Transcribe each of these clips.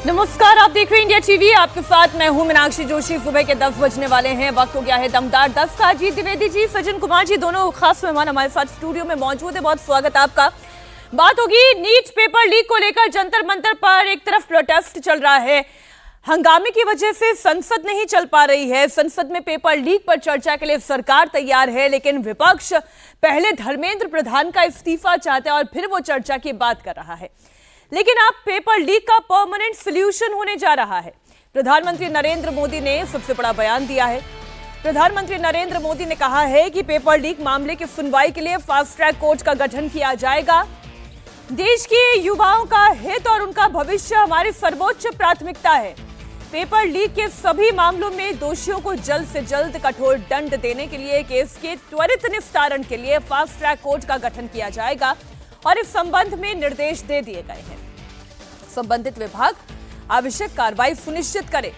नमस्कार, आप देख रहे हैं इंडिया टीवी। आपके साथ मैं हूं मीनाक्षी जोशी। सुबह के 10 बजने वाले हैं, वक्त हो गया है दमदार 10 का। अजीत द्विवेदी जी, सज्जन कुमार जी, दोनों खास मेहमान हमारे साथ स्टूडियो में मौजूद है। बहुत स्वागत आपका। बात होगी नीट पेपर लीक को लेकर। जंतर मंतर पर एक तरफ प्रोटेस्ट चल रहा है, हंगामे की वजह से संसद नहीं चल पा रही है। संसद में पेपर लीक पर चर्चा के लिए सरकार तैयार है, लेकिन विपक्ष पहले धर्मेंद्र प्रधान का इस्तीफा चाहता है और फिर वो चर्चा की बात कर रहा है। लेकिन अब पेपर लीक का परमानेंट सॉल्यूशन होने जा रहा है। प्रधानमंत्री नरेंद्र मोदी ने सबसे बड़ा बयान दिया है। प्रधानमंत्री नरेंद्र मोदी ने कहा है कि पेपर लीक मामले की सुनवाई के लिए फास्ट ट्रैक कोर्ट का गठन किया जाएगा। देश के युवाओं का हित और उनका भविष्य हमारी सर्वोच्च प्राथमिकता है। पेपर लीक के सभी मामलों में दोषियों को जल्द से जल्द कठोर दंड देने के लिए केस के त्वरित निस्तारण के लिए फास्ट ट्रैक कोर्ट का गठन किया जाएगा और इस संबंध में निर्देश दे दिए गए हैं। संबंधित विभाग आवश्यक कार्रवाई सुनिश्चित करे।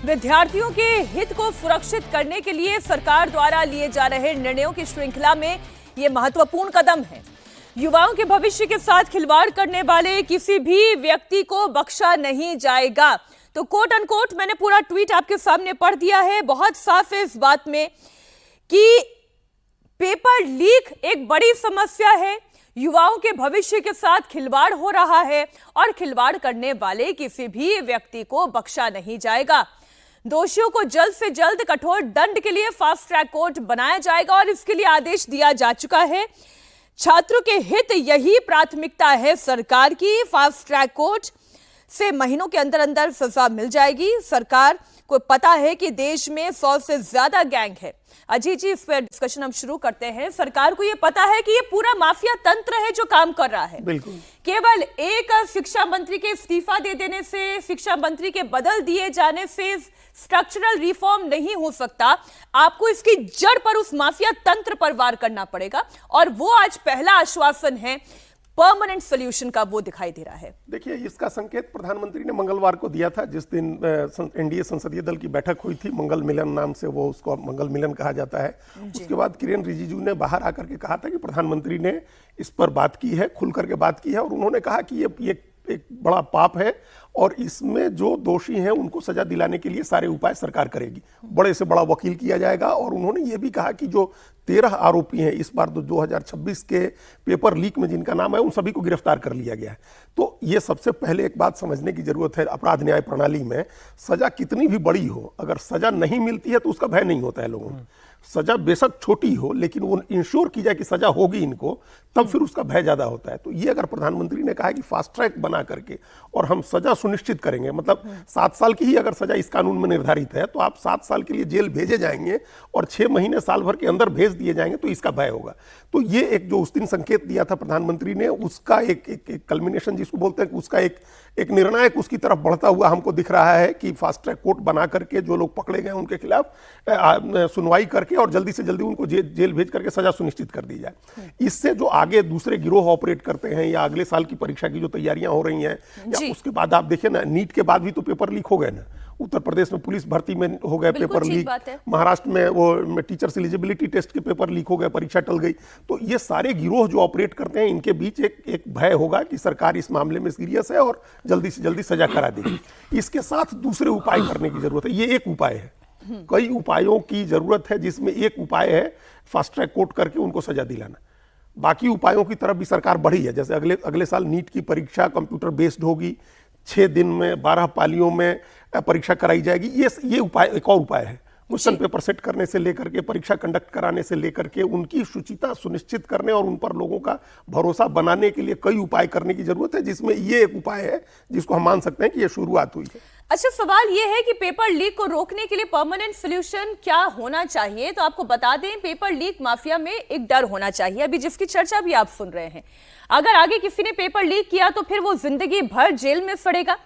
विद्यार्थियों के हित को सुरक्षित करने के लिए सरकार द्वारा लिए जा रहे निर्णयों की श्रृंखला में यह महत्वपूर्ण कदम है। युवाओं के भविष्य के साथ खिलवाड़ करने वाले किसी भी व्यक्ति को बख्शा नहीं जाएगा। तो कोट अनकोट मैंने पूरा ट्वीट आपके सामने पढ़ दिया है। बहुत साफ है इस बात में कि पेपर लीक एक बड़ी समस्या है, युवाओं के भविष्य के साथ खिलवाड़ हो रहा है और खिलवाड़ करने वाले किसी भी व्यक्ति को बख्शा नहीं जाएगा। दोषियों को जल्द से जल्द कठोर दंड के लिए फास्ट ट्रैक कोर्ट बनाया जाएगा और इसके लिए आदेश दिया जा चुका है। छात्रों के हित यही प्राथमिकता है सरकार की। फास्ट ट्रैक कोर्ट से महीनों के अंदर अंदर सजा मिल जाएगी। सरकार को पता है कि देश में 100 से ज्यादा गैंग है। अजीत जी, इस पर डिस्कशन हम शुरू करते हैं। सरकार को यह पता है कि ये पूरा माफिया तंत्र है जो काम कर रहा है। बिल्कुल। केवल एक शिक्षा मंत्री के इस्तीफा दे देने से, शिक्षा मंत्री के बदल दिए जाने से स्ट्रक्चरल रिफॉर्म नहीं हो सकता। आपको इसकी जड़ पर, उस माफिया तंत्र पर वार करना पड़ेगा और वो आज पहला आश्वासन है परमानेंट सॉल्यूशन का, वो दिखाई दे रहा है। देखिए, इसका संकेत प्रधानमंत्री ने मंगलवार को दिया था, जिस दिन एनडीए संसदीय दल की बैठक हुई थी। मंगल मिलन नाम से वो उसको मंगल मिलन कहा जाता है। उसके बाद किरेन रिजिजू ने बाहर आकर के कहा था कि प्रधानमंत्री ने इस पर बात की है, खुल करके बात की है और उन्होंने कहा कि ये एक बड़ा पाप है और इसमें जो दोषी हैं उनको सजा दिलाने के लिए सारे उपाय सरकार करेगी। बड़े से बड़ा वकील किया जाएगा और उन्होंने ये भी कहा कि जो 13 आरोपी हैं इस बार 2026 के पेपर लीक में जिनका नाम है, उन सभी को गिरफ्तार कर लिया गया है। तो ये सबसे पहले एक बात समझने की जरूरत है, अपराध न्याय प्रणाली में सजा कितनी भी बड़ी हो, अगर सजा नहीं मिलती है तो उसका भय नहीं होता है लोगों को। सजा बेशक छोटी हो लेकिन वो इंश्योर की जाए कि सजा होगी इनको, तब फिर उसका भय ज्यादा होता है। तो ये अगर प्रधानमंत्री ने कहा है कि फास्ट ट्रैक बना करके और हम सजा सुनिश्चित करेंगे, मतलब 7 साल की ही अगर सजा इस कानून में निर्धारित है तो आप 7 साल के लिए जेल भेजे जाएंगे और 6 महीने साल भर के अंदर भेज दिए जाएंगे, तो इसका भय होगा। तो ये एक जो उस दिन संकेत दिया था प्रधानमंत्री ने, उसका एक कल्मिनेशन जिसको बोलते हैं, उसका एक निर्णायक उसकी तरफ बढ़ता हुआ हमको दिख रहा है कि फास्ट ट्रैक कोर्ट बना करके जो लोग पकड़े गए उनके खिलाफ सुनवाई करके और जल्दी से जल्दी उनको जेल भेज करके सजा सुनिश्चित कर दी जाए। इससे जो आगे दूसरे गिरोह ऑपरेट करते हैं या अगले साल की परीक्षा की जो तैयारियां हो रही हैं, या उसके बाद आप देखिए ना, नीट के बाद भी तो पेपर लीक हो गए ना। उत्तर प्रदेश में पुलिस भर्ती में हो गए पेपर लीक, महाराष्ट्र में वो टीचर्स एलिजिबिलिटी टेस्ट के पेपर लीक हो गए, परीक्षा टल गई। तो ये सारे गिरोह जो ऑपरेट करते हैं, इनके बीच एक भय होगा कि सरकार इस मामले में सीरियस है और जल्दी से जल्दी सजा करा देगी। इसके साथ दूसरे उपाय करने की जरूरत है। ये एक उपाय है, कई उपायों की जरूरत है, जिसमें एक उपाय है फास्ट ट्रैक कोर्ट करके उनको सजा दिलाना। बाकी उपायों की तरफ भी सरकार बढ़ी है। जैसे अगले साल नीट की परीक्षा कंप्यूटर बेस्ड होगी, 6 दिन में 12 पालियों में परीक्षा कराई जाएगी। ये उपाय एक और उपाय है। क्वेश्चन पेपर सेट करने से लेकर के परीक्षा कंडक्ट कराने से लेकर के उनकी शुचिता सुनिश्चित करने और उन पर लोगों का भरोसा बनाने के लिए कई उपाय करने की जरूरत है, जिसमें ये एक उपाय है जिसको हम मान सकते हैं कि ये शुरुआत हुई है। अच्छा, सवाल यह है कि पेपर लीक को रोकने के लिए परमानेंट सॉल्यूशन क्या होना चाहिए? तो आपको बता दें, पेपर लीक माफिया में एक डर होना चाहिए, अभी जिसकी चर्चा भी आप सुन रहे हैं। अगर आगे किसी ने पेपर लीक किया तो फिर वो जिंदगी भर जेल में सड़ेगा।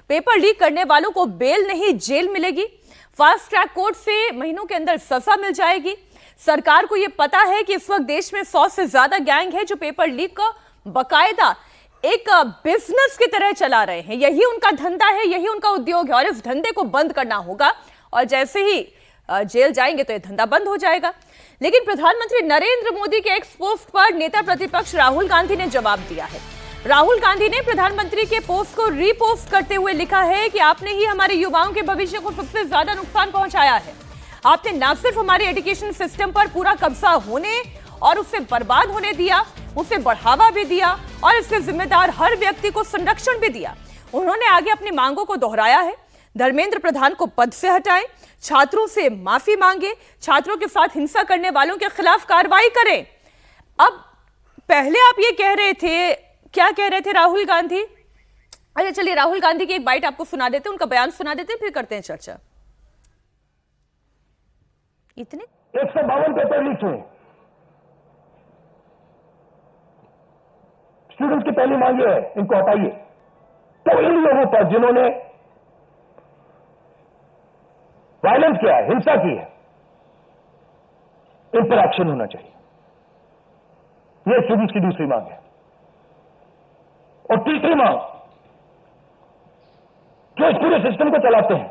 पेपर लीक करने वालों को बेल नहीं, जेल मिलेगी। फास्ट ट्रैक कोर्ट से महीनों के अंदर सजा मिल जाएगी। सरकार को यह पता है कि इस वक्त देश में 100 से ज्यादा गैंग है जो पेपर लीक का बाकायदा एक बिजनेस की तरह चला रहे हैं। यही उनका धंधा है, यही उनका उद्योग है और इस धंधे को बंद करना होगा। और जैसे ही जेल जाएंगे तो यह धंधा बंद हो जाएगा। लेकिन प्रधानमंत्री नरेंद्र मोदी के एक्स पोस्ट पर नेता प्रतिपक्ष राहुल गांधी ने जवाब दिया है। राहुल गांधी ने प्रधानमंत्री के पोस्ट को रीपोस्ट करते हुए लिखा है कि आपने ही हमारे युवाओं के भविष्य को सबसे ज्यादा नुकसान पहुंचाया है। आपने न सिर्फ हमारे एजुकेशन सिस्टम पर पूरा कब्जा होने और उससे बर्बाद होने दिया, उसे बढ़ावा भी दिया और इसके जिम्मेदार हर व्यक्ति को संरक्षण भी दिया। उन्होंने आगे अपनी मांगों को दोहराया है। धर्मेंद्र प्रधान को पद से हटाएं, छात्रों से माफी मांगे, छात्रों के साथ हिंसा करने वालों के खिलाफ कार्रवाई करें। अब पहले आप ये कह रहे थे, क्या कह रहे थे राहुल गांधी? अच्छा चलिए राहुल गांधी की एक बाइट आपको सुना देते हैं, उनका बयान सुना देते हैं, फिर करते हैं चर्चा। इतने 152 पेपर लीक हुए। स्टूडेंट्स की पहली मांग ये है, इनको हटाइए। तो इन लोगों पर जिन्होंने वायलेंस किया है, हिंसा की है, इन पर एक्शन होना चाहिए। यह स्टूडेंट्स की दूसरी मांग है। और तीसरी मांग, जो इस पूरे सिस्टम को चलाते हैं,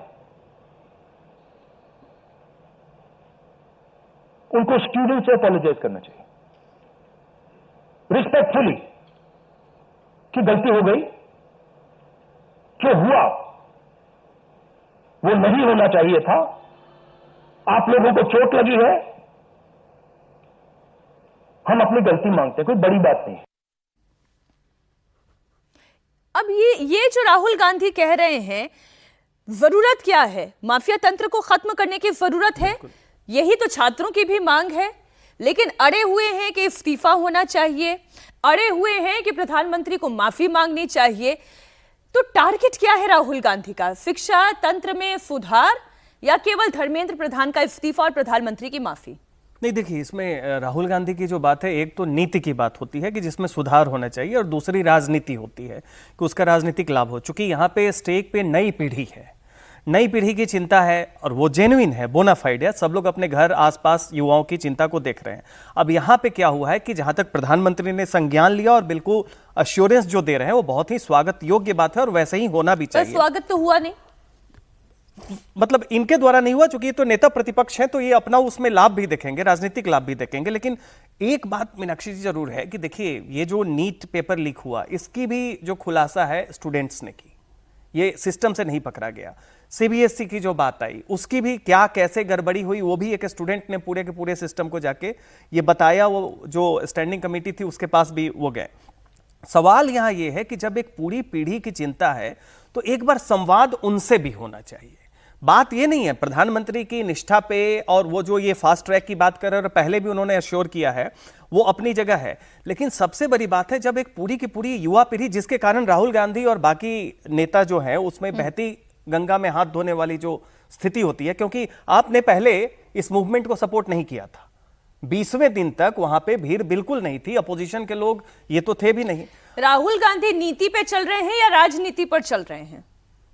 उनको स्टूडेंट से अपोलोजाइज करना चाहिए रिस्पेक्टफुली कि गलती हो गई, जो हुआ वो नहीं होना चाहिए था, आप लोगों को चोट लगी है, हम अपनी गलती मांगते हैं, कोई बड़ी बात नहीं है। अब ये जो राहुल गांधी कह रहे हैं, जरूरत क्या है? माफिया तंत्र को खत्म करने की जरूरत है, यही तो छात्रों की भी मांग है। लेकिन अड़े हुए हैं कि इस्तीफा होना चाहिए, अड़े हुए हैं कि प्रधानमंत्री को माफी मांगनी चाहिए। तो टारगेट क्या है राहुल गांधी का? शिक्षा तंत्र में सुधार या केवल धर्मेंद्र प्रधान का इस्तीफा और प्रधानमंत्री की माफी? नहीं, देखिए इसमें राहुल गांधी की जो बात है, एक तो नीति की बात होती है कि जिसमें सुधार होना चाहिए, और दूसरी राजनीति होती है कि उसका राजनीतिक लाभ हो। चूंकि यहाँ पे स्टेक पे नई पीढ़ी है, नई पीढ़ी की चिंता है, और वो जेन्युइन है, बोनाफाइड है। सब लोग अपने घर आसपास युवाओं की चिंता को देख रहे हैं। अब यहाँ पे क्या हुआ है कि जहां तक प्रधानमंत्री ने संज्ञान लिया और बिल्कुल अश्योरेंस जो दे रहे हैं, वो बहुत ही स्वागत योग्य बात है और वैसे ही होना भी चाहिए। स्वागत तो हुआ नहीं, मतलब इनके द्वारा नहीं हुआ, चूंकि ये तो नेता प्रतिपक्ष है, तो ये अपना उसमें लाभ भी देखेंगे, राजनीतिक लाभ भी देखेंगे। लेकिन एक बात मीनाक्षी जी जरूर है कि देखिए, ये जो नीट पेपर लीक हुआ, इसकी भी जो खुलासा है स्टूडेंट्स ने की, ये सिस्टम से नहीं पकड़ा गया। सीबीएसई की जो बात आई, उसकी भी क्या कैसे गड़बड़ी हुई, वो भी एक स्टूडेंट ने पूरे के पूरे सिस्टम को जाके ये बताया। वो जो स्टैंडिंग कमेटी थी उसके पास भी वो गए। सवाल यहां ये है कि जब एक पूरी पीढ़ी की चिंता है, तो एक बार संवाद उनसे भी होना चाहिए। बात ये नहीं है प्रधानमंत्री की निष्ठा पे, और वो जो ये फास्ट ट्रैक की बात कर रहे हैं, और पहले भी उन्होंने अश्योर किया है, वो अपनी जगह है। लेकिन सबसे बड़ी बात है जब एक पूरी की पूरी युवा पीढ़ी, जिसके कारण राहुल गांधी और बाकी नेता जो हैं उसमें बहती गंगा में हाथ धोने वाली जो स्थिति होती है, क्योंकि आपने पहले इस मूवमेंट को सपोर्ट नहीं किया था। 20वें दिन तक वहां पे भीड़ बिल्कुल नहीं थी, अपोजिशन के लोग ये तो थे भी नहीं। राहुल गांधी नीति पे चल रहे हैं या राजनीति पर चल रहे हैं?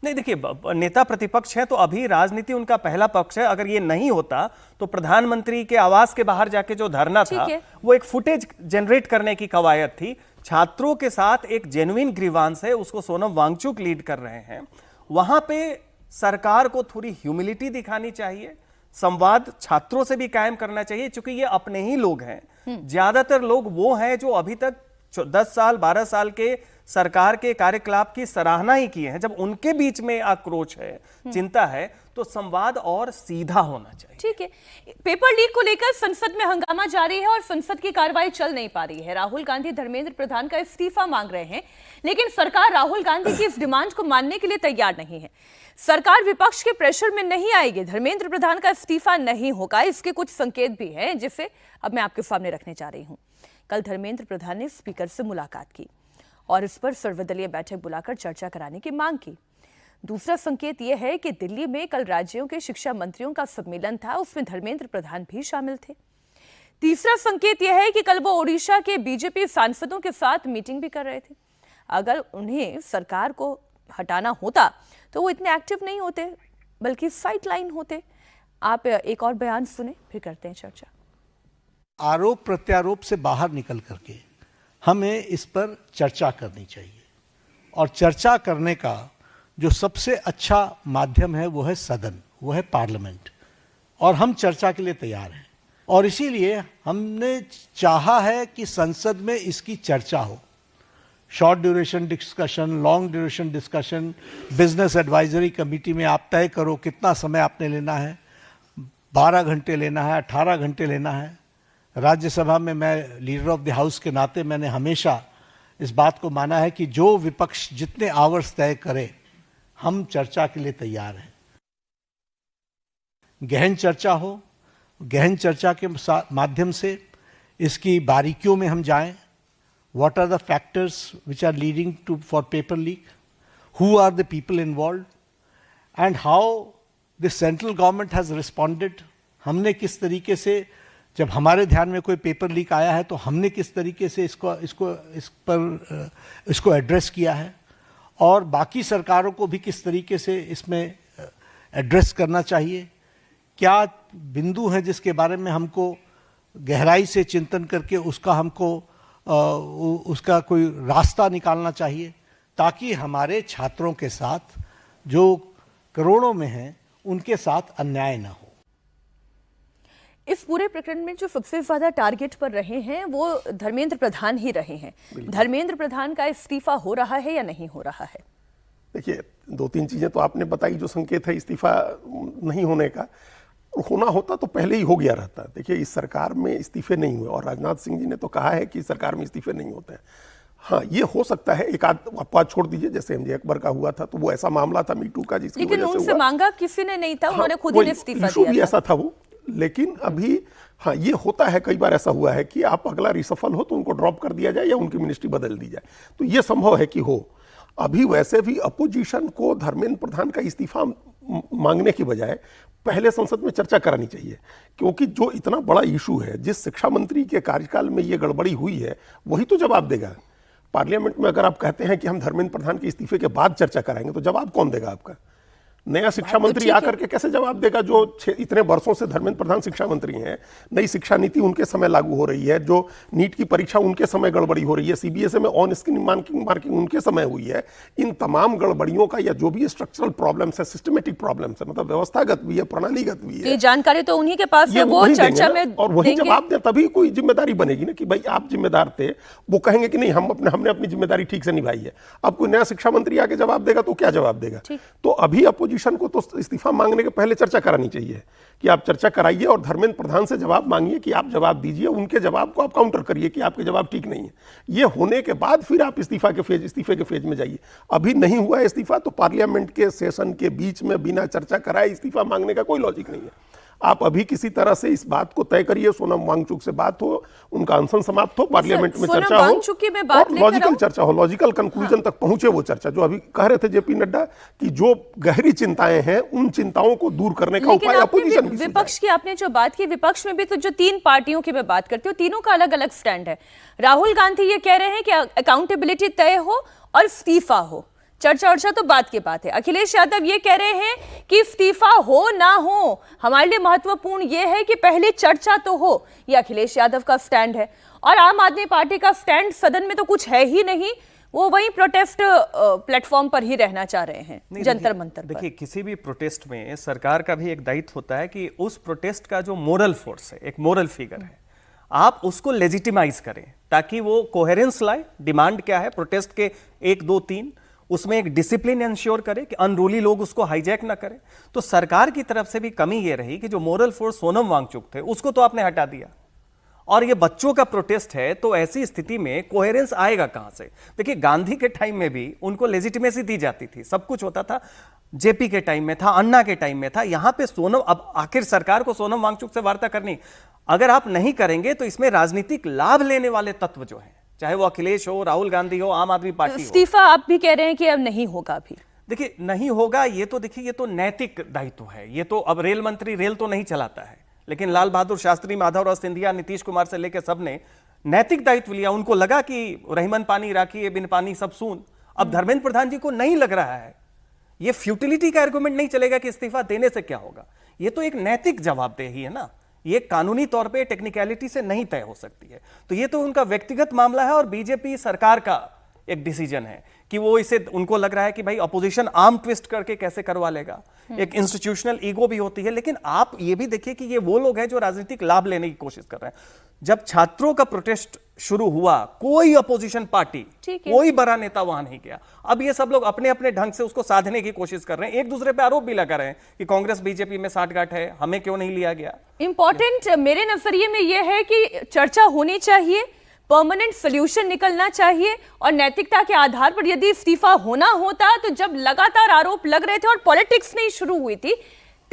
नहीं, देखिए नेता प्रतिपक्ष है तो अभी राजनीति उनका पहला पक्ष है। अगर ये नहीं होता तो प्रधानमंत्री के आवास के बाहर जाके जो धरना था, वो एक फुटेज जनरेट करने की कवायद थी। छात्रों के साथ एक जेन्युइन ग्रीवांस है, उसको सोनम वांगचुक लीड कर रहे हैं। वहां पे सरकार को थोड़ी ह्यूमिलिटी दिखानी चाहिए, संवाद छात्रों से भी कायम करना चाहिए, क्योंकि ये अपने ही लोग हैं। ज्यादातर लोग वो हैं जो अभी तक 10 साल 12 साल के सरकार के कार्यकलाप की सराहना ही किए हैं। जब उनके बीच में आक्रोश है, चिंता है, तो संवाद और सीधा होना चाहिए। ठीक है, पेपर लीक को लेकर संसद में हंगामा जारी है और संसद की कार्रवाई चल नहीं पा रही है। राहुल गांधी धर्मेंद्र प्रधान का इस्तीफा मांग रहे हैं, लेकिन सरकार राहुल गांधी की इस डिमांड को मानने के लिए तैयार नहीं है। सरकार विपक्ष के प्रेशर में नहीं आएगी, धर्मेंद्र प्रधान का इस्तीफा नहीं होगा। इसके कुछ संकेत भी हैं, जिसे अब मैं आपके सामने रखने जा रही हूं। कल धर्मेंद्र प्रधान ने स्पीकर से मुलाकात की और इस पर सर्वदलीय बैठक बुलाकर चर्चा कराने की मांग की। दूसरा संकेत यह है कि दिल्ली में कल राज्यों के शिक्षा मंत्रियों का सम्मेलन था, उसमें धर्मेंद्र प्रधान भी शामिल थे। तीसरा संकेत यह है कि कल वो ओडिशा के बीजेपी सांसदों के साथ मीटिंग भी कर रहे थे। अगर उन्हें सरकार को हटाना होता तो वो इतने एक्टिव नहीं होते, बल्कि साइड लाइन होते। आप एक और बयान सुने, फिर करते हैं चर्चा। आरोप प्रत्यारोप से बाहर निकल करके हमें इस पर चर्चा करनी चाहिए, और चर्चा करने का जो सबसे अच्छा माध्यम है वो है सदन, वो है पार्लियामेंट, और हम चर्चा के लिए तैयार हैं। और इसीलिए हमने चाहा है कि संसद में इसकी चर्चा हो। Short duration discussion, long duration discussion, business advisory committee में आप तय करो कितना समय आपने लेना है, 12 घंटे लेना है, 18 घंटे लेना है। राज्यसभा में मैं लीडर ऑफ द हाउस के नाते मैंने हमेशा इस बात को माना है कि जो विपक्ष जितने आवर्स तय करे, हम चर्चा के लिए तैयार हैं। गहन चर्चा हो, गहन चर्चा के माध्यम से इसकी बारीकियों में हम जाएं। What are the factors which are leading to for paper leak? Who are the people involved? And how the central government has responded? हमने किस तरीके से, जब हमारे ध्यान में कोई पेपर लीक आया है तो हमने किस तरीके से इसको एड्रेस किया है, और बाकी सरकारों को भी किस तरीके से इसमें एड्रेस करना चाहिए। क्या बिंदु हैं जिसके बारे में हमको गहराई से चिंतन करके उसका कोई रास्ता निकालना चाहिए, ताकि हमारे छात्रों के साथ जो करोड़ों में हैं उनके साथ अन्याय ना हो। इस पूरे प्रकरण में जो सबसे ज्यादा टारगेट पर रहे हैं वो धर्मेंद्र प्रधान ही रहे हैं। धर्मेंद्र प्रधान का इस्तीफा हो रहा है या नहीं हो रहा है? देखिए, 2-3 चीजें तो आपने बताई जो संकेत है इस्तीफा नहीं होने का। होना होता तो पहले ही हो गया रहता। देखिए, इस सरकार में इस्तीफे नहीं हुए, और राजनाथ सिंह जी ने तो कहा है कि सरकार में इस्तीफे नहीं होते हैं। हाँ, ये हो सकता है, एक आध अपवाद छोड़ दीजिए, जैसे एमजे अकबर का हुआ था तो वो ऐसा मामला था मीटू का जिसकी वजह से हुआ। लेकिन उनसे मांगा किसी ने नहीं था, उन्होंने खुद ही इस्तीफा दिया भी ऐसा था वो। लेकिन अभी हाँ, ये होता है, कई बार ऐसा हुआ है कि आप अगला रिसफल हो तो उनको ड्रॉप कर दिया जाए या उनकी मिनिस्ट्री बदल दी जाए, तो ये संभव है कि हो। अभी वैसे भी अपोजिशन को धर्मेंद्र प्रधान का इस्तीफा मांगने की बजाय पहले संसद में चर्चा करानी चाहिए, क्योंकि जो इतना बड़ा इशू है, जिस शिक्षा मंत्री के कार्यकाल में ये गड़बड़ी हुई है, वही तो जवाब देगा। पार्लियामेंट में अगर आप कहते हैं कि हम धर्मेंद्र प्रधान के इस्तीफे के बाद चर्चा कराएंगे, तो जवाब कौन देगा आपका? नया शिक्षा मंत्री आकर के कैसे जवाब देगा? जो इतने वर्षों से धर्मेंद्र प्रधान शिक्षा मंत्री हैं, नई शिक्षा नीति उनके समय लागू हो रही है, जो नीट की परीक्षा उनके समय गड़बड़ी हो रही है, सीबीएसई में ऑन स्क्रीन मार्किंग उनके समय हुई है। इन तमाम गड़बड़ियों का या जो भी स्ट्रक्चरल प्रॉब्लम्स है, सिस्टमेटिक प्रॉब्लम्स है, मतलब व्यवस्थागत भी है, प्रणालीगत भी है, ये जानकारी तो उन्हीं के पास है, वो चर्चा में और वही जवाब दे, तभी कोई जिम्मेदारी बनेगी ना कि भाई आप जिम्मेदार थे। वो कहेंगे कि नहीं, हमने अपनी जिम्मेदारी ठीक से निभाई है। अब कोई नया शिक्षा मंत्री आके जवाब देगा तो क्या जवाब देगा? तो अभी अपोजिशन को तो इस्तीफा मांगने के पहले चर्चा करानी चाहिए कि आप चर्चा कराइए और धर्मेंद्र प्रधान से जवाब मांगिए कि आप जवाब दीजिए, उनके जवाब को आप काउंटर करिए कि आपके जवाब ठीक नहीं है। ये होने के बाद फिर आप इस्तीफे के फेज में जाइए। अभी नहीं हुआ इस्तीफा तो पार्लियामेंट के सेशन के बीच में बिना चर्चा कराए इस्तीफा मांगने का कोई लॉजिक नहीं है। आप अभी किसी तरह से इस बात को तय करिए, सोनम वांगचुक से बात हो, उनका अनशन समाप्त हो, पार्लियामेंट में चर्चा हो और लॉजिकल चर्चा हो, लॉजिकल कंक्लूजन तक पहुंचे वो चर्चा। जो अभी कह रहे थे जेपी नड्डा कि जो गहरी चिंताएं हैं, उन चिंताओं को दूर करने का उपाय अपोजिशन भी। विपक्ष की आपने जो बात की, विपक्ष में भी तो जो 3 पार्टियों की मैं बात करती हूँ, तीनों का अलग अलग स्टैंड है। राहुल गांधी ये कह रहे हैं कि अकाउंटेबिलिटी तय हो और इस्तीफा हो, चर्चा तो बात की बात है। अखिलेश यादव ये कह रहे हैं कि इस्तीफा हो ना हो, हमारे लिए महत्वपूर्ण ये है कि पहले चर्चा तो हो। ये अखिलेश यादव का स्टैंड है। और आम आदमी पार्टी का स्टैंड सदन में तो कुछ है ही नहीं, वो वही प्रोटेस्ट प्लेटफॉर्म पर ही रहना चाह रहे हैं, जंतर मंतर पर। देखिए, किसी भी प्रोटेस्ट में सरकार का भी एक दायित्व होता है कि उस प्रोटेस्ट का जो मोरल फोर्स है, एक मोरल फिगर है, आप उसको लेजिटिमाइज करें ताकि वो कोहेरेंस लाए। डिमांड क्या है प्रोटेस्ट के 1, 2, 3, उसमें एक डिसिप्लिन इंश्योर करे कि अनरूली लोग उसको हाईजैक ना करें। तो सरकार की तरफ से भी कमी ये रही कि जो मोरल फोर्स सोनम वांगचुक थे उसको तो आपने हटा दिया, और ये बच्चों का प्रोटेस्ट है, तो ऐसी स्थिति में कोहेरेंस आएगा कहां से? देखिए, गांधी के टाइम में भी उनको लेजिटिमेसी दी जाती थी, सब कुछ होता था, जेपी के टाइम में था, अन्ना के टाइम में था। यहां पे सोनम, अब आखिर सरकार को सोनम वांगचुक से वार्ता करनी, अगर आप नहीं करेंगे तो इसमें राजनीतिक लाभ लेने वाले तत्व जो है, चाहे वो अखिलेश हो, राहुल गांधी हो, आम आदमी पार्टी हो। इस्तीफा आप भी कह रहे हैं कि अब नहीं होगा अभी? देखिए, नहीं होगा, ये तो देखिए, ये तो नैतिक दायित्व है। ये तो अब रेल मंत्री रेल तो नहीं चलाता है, लेकिन लाल बहादुर शास्त्री, माधवराव सिंधिया, नीतीश कुमार से लेकर सबने नैतिक दायित्व लिया। उनको लगा कि रहीमन पानी राखी, बिन पानी सब सून। अब धर्मेंद्र प्रधान जी को नहीं लग रहा है, ये फ्यूटिलिटी का आर्गुमेंट नहीं चलेगा कि इस्तीफा देने से क्या होगा। ये तो एक नैतिक जवाबदेही है ना, ये कानूनी तौर पे टेक्निकलिटी से नहीं तय हो सकती है। तो ये तो उनका व्यक्तिगत मामला है और बीजेपी सरकार का एक डिसीजन है कि वो इसे, उनको लग रहा है कि भाई अपोजिशन आर्म ट्विस्ट करके कैसे करवा लेगा, एक इंस्टीट्यूशनल ईगो भी होती है। लेकिन आप ये भी देखिए कि ये वो लोग हैं जो राजनीतिक लाभ लेने की कोशिश कर रहे हैं। जब छात्रों का प्रोटेस्ट शुरू हुआ, कोई अपोजिशन पार्टी, कोई बड़ा नेता वहां नहीं गया। अब ये सब लोग अपने अपने ढंग से उसको साधने की कोशिश कर रहे हैं, एक दूसरे पे आरोप भी लगा रहे हैं कि कांग्रेस बीजेपी में साठगांठ है, हमें क्यों नहीं लिया गया। इंपॉर्टेंट मेरे नजरिए में यह है कि चर्चा होनी चाहिए, परमानेंट सोल्यूशन निकलना चाहिए, और नैतिकता के आधार पर यदि इस्तीफा होना होता तो जब लगातार आरोप लग रहे थे और पॉलिटिक्स नहीं शुरू हुई थी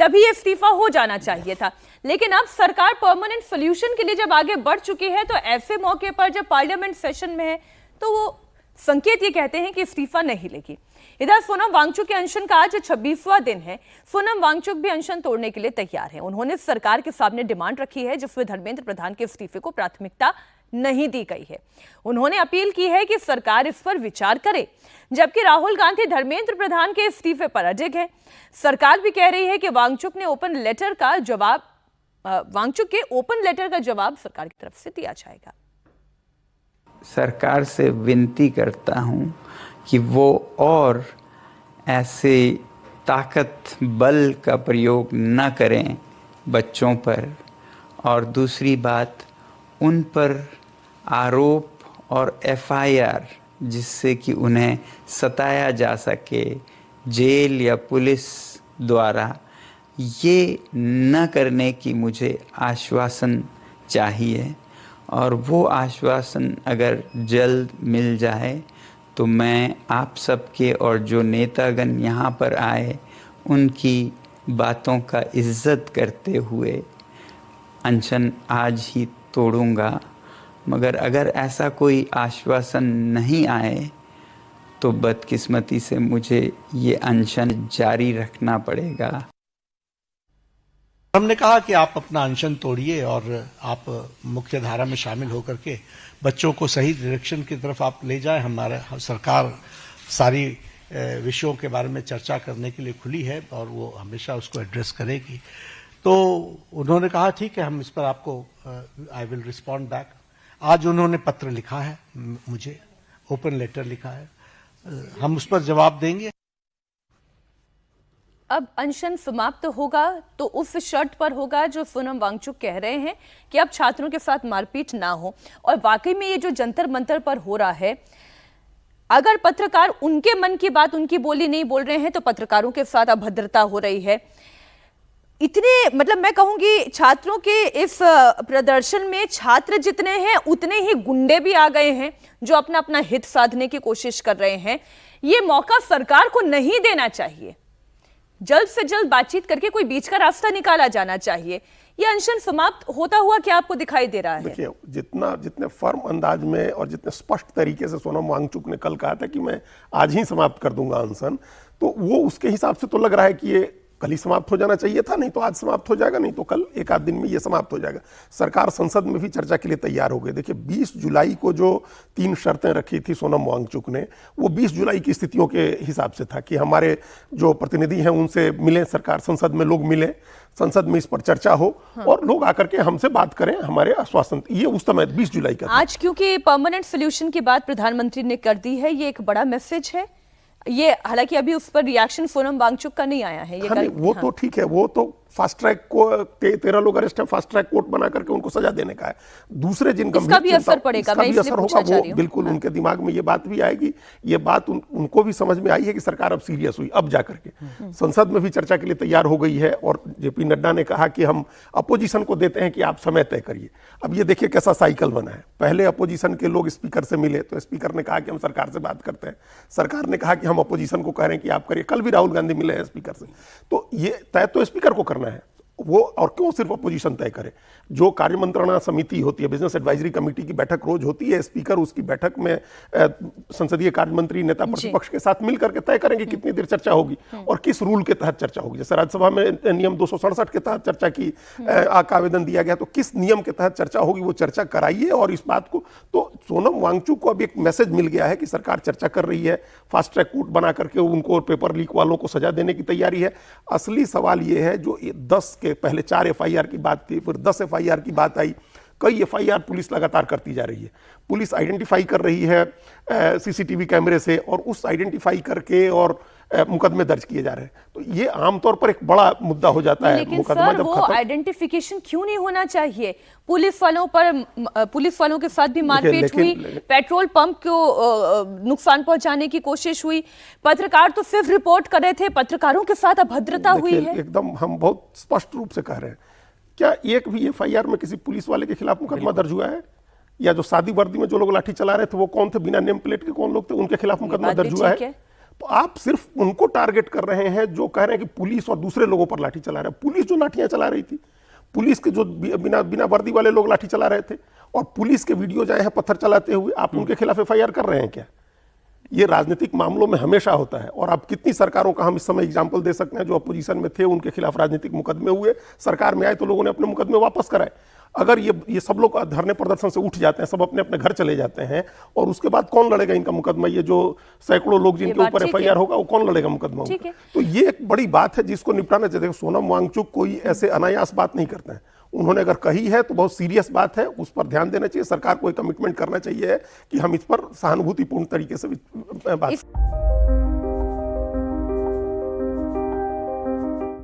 तभी इस्तीफा हो जाना चाहिए था। लेकिन अब सरकार परमानेंट सोल्यूशन के लिए जब आगे बढ़ चुकी है तो ऐसे मौके पर जब पार्लियामेंट सेशन में है तो वो संकेत ये कहते हैं कि इस्तीफा नहीं लेगी। इधर सोनम वांगचुक के अनशन का आज 26वां दिन है। सोनम वांगचुक भी अनशन तोड़ने के लिए तैयार है। उन्होंने सरकार के सामने डिमांड रखी है जिसमें धर्मेंद्र प्रधान के इस्तीफे को प्राथमिकता नहीं दी गई है। उन्होंने अपील की है कि सरकार इस पर विचार करे, जबकि राहुल गांधी धर्मेंद्र प्रधान के इस्तीफे पर अडिग है। सरकार भी कह रही है कि वांगचुक के ओपन लेटर का जवाब सरकार की तरफ से दिया जाएगा। सरकार से विनती करता हूं कि वो और ऐसे ताकत बल का प्रयोग न करें बच्चों पर, और दूसरी बात, उन पर आरोप और एफआईआर जिससे कि उन्हें सताया जा सके जेल या पुलिस द्वारा, ये न करने की मुझे आश्वासन चाहिए। और वो आश्वासन अगर जल्द मिल जाए तो मैं आप सबके और जो नेतागण यहाँ पर आए उनकी बातों का इज्जत करते हुए अनशन आज ही तोड़ूंगा। मगर अगर ऐसा कोई आश्वासन नहीं आए तो बदकिस्मती से मुझे ये अनशन जारी रखना पड़ेगा। हमने कहा कि आप अपना अनशन तोड़िए और आप मुख्य धारा में शामिल होकर के बच्चों को सही डायरेक्शन की तरफ आप ले जाएं। हमारा सरकार सारी विषयों के बारे में चर्चा करने के लिए खुली है और वो हमेशा उसको एड्रेस करेगी। तो उन्होंने कहा ठीक है, हम इस पर आपको आई विल रिस्पॉन्ड बैक। आज उन्होंने पत्र लिखा है, मुझे ओपन लेटर लिखा है, हम उस पर जवाब देंगे। अब अनशन समाप्त होगा तो उस शर्त पर होगा जो सोनम वांगचुक कह रहे हैं कि अब छात्रों के साथ मारपीट ना हो। और वाकई में ये जो जंतर मंतर पर हो रहा है, अगर पत्रकार उनके मन की बात, उनकी बोली नहीं बोल रहे हैं तो पत्रकारों के साथ अभद्रता हो रही है। इतने, मतलब मैं कहूंगी छात्रों के इस प्रदर्शन में छात्र जितने हैं उतने ही गुंडे भी आ गए हैं जो अपना अपना हित साधने की कोशिश कर रहे हैं। ये मौका सरकार को नहीं देना चाहिए। जल्द से जल्द बातचीत करके कोई बीच का रास्ता निकाला जाना चाहिए। ये अनशन समाप्त होता हुआ क्या आपको दिखाई दे रहा है? देखिए, जितने फर्म अंदाज में और जितने स्पष्ट तरीके से सोनम वांगचुक ने कल कहा था कि मैं आज ही समाप्त कर दूंगा अनशन, तो वो उसके हिसाब से तो लग रहा है कि ये कल ही समाप्त हो जाना चाहिए था। नहीं तो आज समाप्त हो जाएगा, नहीं तो कल एक आध दिन में ये समाप्त हो जाएगा। सरकार संसद में भी चर्चा के लिए तैयार हो गई। देखिए, 20 जुलाई को जो 3 शर्तें रखी थी सोनम वांगचुक ने, वो 20 जुलाई की स्थितियों के हिसाब से था कि हमारे जो प्रतिनिधि हैं उनसे मिले, सरकार संसद में लोग मिले, संसद में इस पर चर्चा हो और लोग आकर के हमसे बात करें, हमारे आश्वासन। ये उस समय 20 जुलाई का था। आज क्योंकि परमानेंट सोल्यूशन की बात प्रधानमंत्री ने कर दी है, ये एक बड़ा मैसेज है। ये हालांकि अभी उस पर रिएक्शन सोनम वांगचुक का नहीं आया है। ये वो तो ठीक है, वो तो फास्ट ट्रैक को 13 लोग अरेस्ट है, फास्ट ट्रैक कोर्ट बना करके उनको सजा देने का है। दूसरे जिन इसका भी असर पड़ेगा, इसका भी असर होगा, वो बिल्कुल उनके दिमाग में ये बात भी आएगी। ये बात उनको भी समझ में आई है कि सरकार अब सीरियस हुई। अब जाकर के संसद में भी चर्चा के लिए तैयार हो गई है और जेपी नड्डा ने कहा कि हम अपोजिशन को देते हैं कि आप समय तय करिए। अब ये देखिए कैसा साइकिल बना है। पहले अपोजिशन के लोग स्पीकर से मिले तो स्पीकर ने कहा कि हम सरकार से बात करते हैं। सरकार ने कहा कि हम अपोजिशन को कह रहे हैं कि आप करिए। कल भी राहुल गांधी मिले हैं स्पीकर से। तो ये तय तो स्पीकर को करना है, वो और क्यों सिर्फ अपोजिशन तय करे। जो कार्य मंत्रणा समिति होती है, बिजनेस एडवाइजरी कमेटी की बैठक रोज होती है, स्पीकर उसकी बैठक में संसदीय कार्य मंत्री, नेता प्रतिपक्ष के साथ मिलकर के तय करेंगे कितनी देर चर्चा होगी और किस रूल के तहत चर्चा होगी। जैसे राज्यसभा में नियम 267 के तहत चर्चा की का आवेदन दिया गया, तो किस नियम के तहत चर्चा होगी वो चर्चा कराइए। और इस बात को तो सोनम वांगचुक को अब एक मैसेज मिल गया है कि सरकार चर्चा कर रही है, फास्ट ट्रैक कोर्ट बना करके उनको पेपर लीक वालों को सजा देने की तैयारी है। असली सवाल ये है, जो 10 के पहले 4 FIR की बात थी, फिर 10 FIR की बात आई, कई एफआईआर पुलिस लगातार करती जा रही है। पुलिस आइडेंटिफाई कर रही है सीसीटीवी कैमरे से, और उस आइडेंटिफाई करके और मुकदमे दर्ज किए जा रहे हैं। तो ये आमतौर पर एक बड़ा मुद्दा हो जाता है। लेकिन मुकदमा सर जब वो खत्म, आइडेंटिफिकेशन क्यों नहीं होना चाहिए? पुलिस वालों के साथ भी मारपीट हुई, पेट्रोल पंप को नुकसान पहुंचाने की कोशिश हुई, पत्रकार तो सिर्फ रिपोर्ट कर रहे थे, पत्रकारों के साथ अभद्रता हुई है। एकदम हम बहुत स्पष्ट रूप से कह रहे हैं, क्या एक भी एफआईआर में किसी पुलिस वाले के खिलाफ मुकदमा दर्ज हुआ है? या जो शादी वर्दी में जो लोग लाठी चला रहे थे वो कौन थे, बिना नेम प्लेट के कौन लोग थे, उनके खिलाफ मुकदमा बात भी दर्ज हुआ ठीक है? है। तो आप सिर्फ उनको टारगेट कर रहे हैं जो कह रहे हैं कि पुलिस और दूसरे लोगों पर लाठी चला रहे हैं। पुलिस जो लाठियां चला रही थी, पुलिस के जो बिना वर्दी वाले लोग लाठी चला रहे थे, और पुलिस के वीडियो जाए हैं पत्थर चलाते हुए, आप उनके खिलाफ एफआईआर कर रहे हैं क्या? ये राजनीतिक मामलों में हमेशा होता है। और आप कितनी सरकारों का हम इस समय एग्जाम्पल दे सकते हैं जो अपोजिशन में थे, उनके खिलाफ राजनीतिक मुकदमे हुए, सरकार में आए तो लोगों ने अपने मुकदमे वापस कराए। अगर ये सब लोग धरने प्रदर्शन से उठ जाते हैं, सब अपने अपने घर चले जाते हैं, और उसके बाद कौन लड़ेगा इनका मुकदमा? ये जो सैकड़ों लोग जिनके ऊपर एफआईआर होगा, वो कौन लड़ेगा मुकदमा? तो ये एक बड़ी बात है जिसको निपटाना चाहिए। सोनम वांगचुक कोई ऐसे अनायास बात नहीं करते हैं। उन्होंने अगर कही है तो बहुत सीरियस बात है, उस पर ध्यान देना चाहिए। सरकार को कमिटमेंट करना चाहिए कि हम इस पर सहानुभूतिपूर्ण तरीके से बात